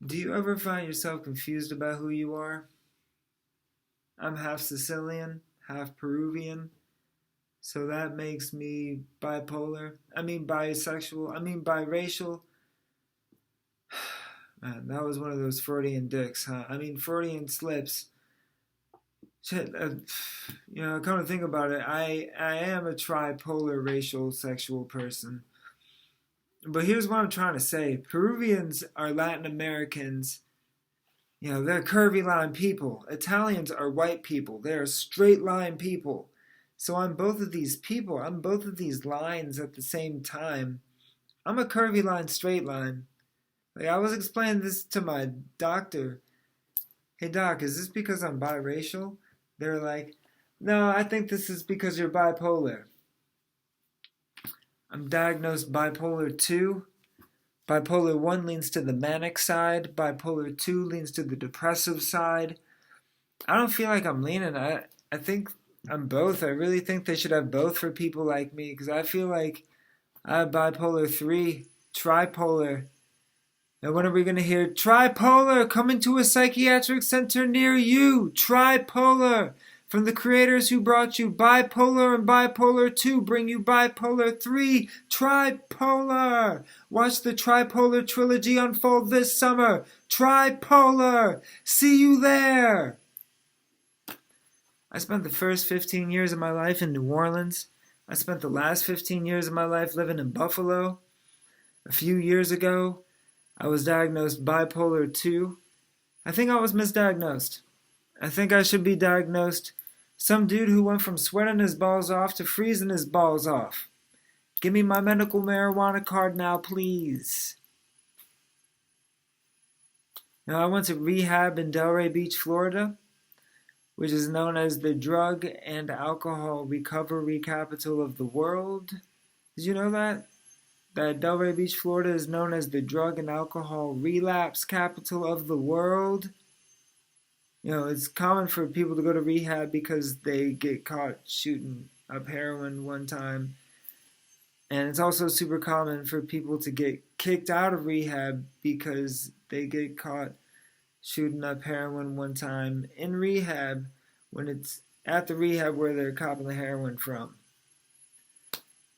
Do you ever find yourself confused about who you are? I'm half Sicilian, half Peruvian, so that makes me bipolar. I mean bisexual. I mean biracial. Man, that was one of those Freudian dicks, huh? I mean Freudian slips. Shit, come to think about it, I am a tripolar racial sexual person. But here's what I'm trying to say: Peruvians are Latin Americans. They're curvy line people. Italians are white people. They're straight line people. So I'm both of these people. I'm both of these lines at the same time. I'm a curvy line, straight line. Like I was explaining this to my doctor. Hey doc, is this because I'm biracial? They're like, no, I think this is because you're bipolar. I'm diagnosed bipolar 2. Bipolar 1 leans to the manic side. Bipolar 2 leans to the depressive side. I don't feel like I'm leaning. I think I'm both. I really think they should have both for people like me because I feel like I have bipolar 3, tripolar. And when are we going to hear tripolar coming to a psychiatric center near you? Tripolar. From the creators who brought you bipolar and bipolar 2 bring you bipolar 3, tripolar. Watch the tripolar trilogy unfold this summer. Tripolar. See you there. I spent the first 15 years of my life in New Orleans. I spent the last 15 years of my life living in Buffalo. A few years ago, I was diagnosed bipolar 2. I think I was misdiagnosed. I think I should be diagnosed some dude who went from sweating his balls off to freezing his balls off. Give me my medical marijuana card now, please. Now, I went to rehab in Delray Beach, Florida, which is known as the drug and alcohol recovery capital of the world. Did you know that? That Delray Beach, Florida is known as the drug and alcohol relapse capital of the world. It's common for people to go to rehab because they get caught shooting up heroin one time. And it's also super common for people to get kicked out of rehab because they get caught shooting up heroin one time in rehab when it's at the rehab where they're copping the heroin from.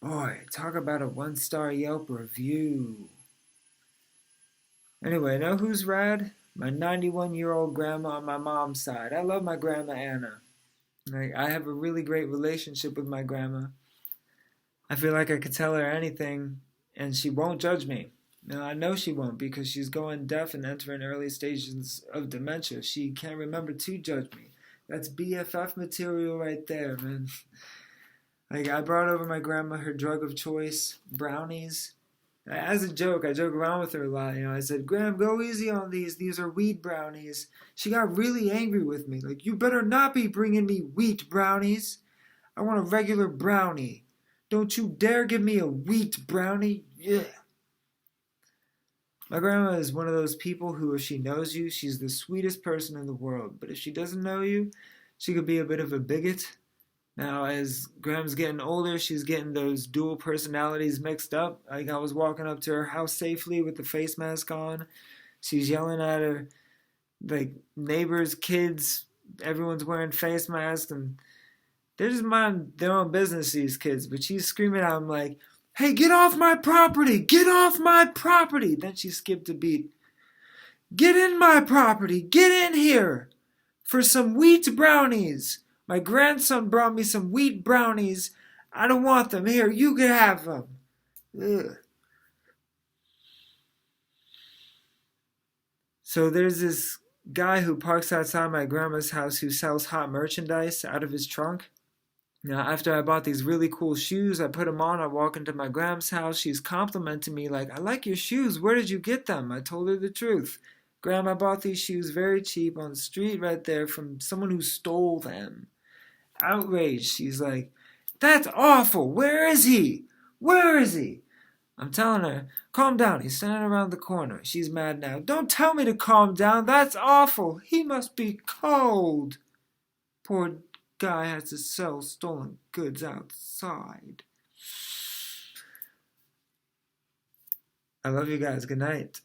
Boy, talk about a 1-star Yelp review. Anyway, know who's rad? My 91-year-old grandma on my mom's side. I love my grandma Anna. I have a really great relationship with my grandma. I feel like I could tell her anything and she won't judge me. Now, I know she won't because she's going deaf and entering early stages of dementia. She can't remember to judge me. That's BFF material right there, man. I brought over my grandma her drug of choice, brownies. As a joke, I joke around with her a lot. I said, Gram, go easy on these. These are wheat brownies. She got really angry with me. Like, you better not be bringing me wheat brownies. I want a regular brownie. Don't you dare give me a wheat brownie. Yeah. My grandma is one of those people who, if she knows you, she's the sweetest person in the world. But if she doesn't know you, she could be a bit of a bigot. Now, as Graham's getting older, she's getting those dual personalities mixed up. I was walking up to her house safely with the face mask on. She's yelling at her, neighbors, kids, everyone's wearing face masks, and they're just minding their own business, these kids. But she's screaming at them like, hey, get off my property! Get off my property! Then she skipped a beat. Get in my property! Get in here! For some wheat brownies! My grandson brought me some wheat brownies. I don't want them. Here, you can have them. Ugh. So there's this guy who parks outside my grandma's house who sells hot merchandise out of his trunk. Now, after I bought these really cool shoes, I put them on. I walk into my grandma's house. She's complimenting me like, I like your shoes. Where did you get them? I told her the truth. Grandma bought these shoes very cheap on the street right there from someone who stole them. Outraged, she's like, that's awful. Where is he? Where is he? I'm telling her, calm down. He's standing around the corner. She's mad now. Don't tell me to calm down. That's awful. He must be cold. Poor guy has to sell stolen goods outside. I love you guys. Good night.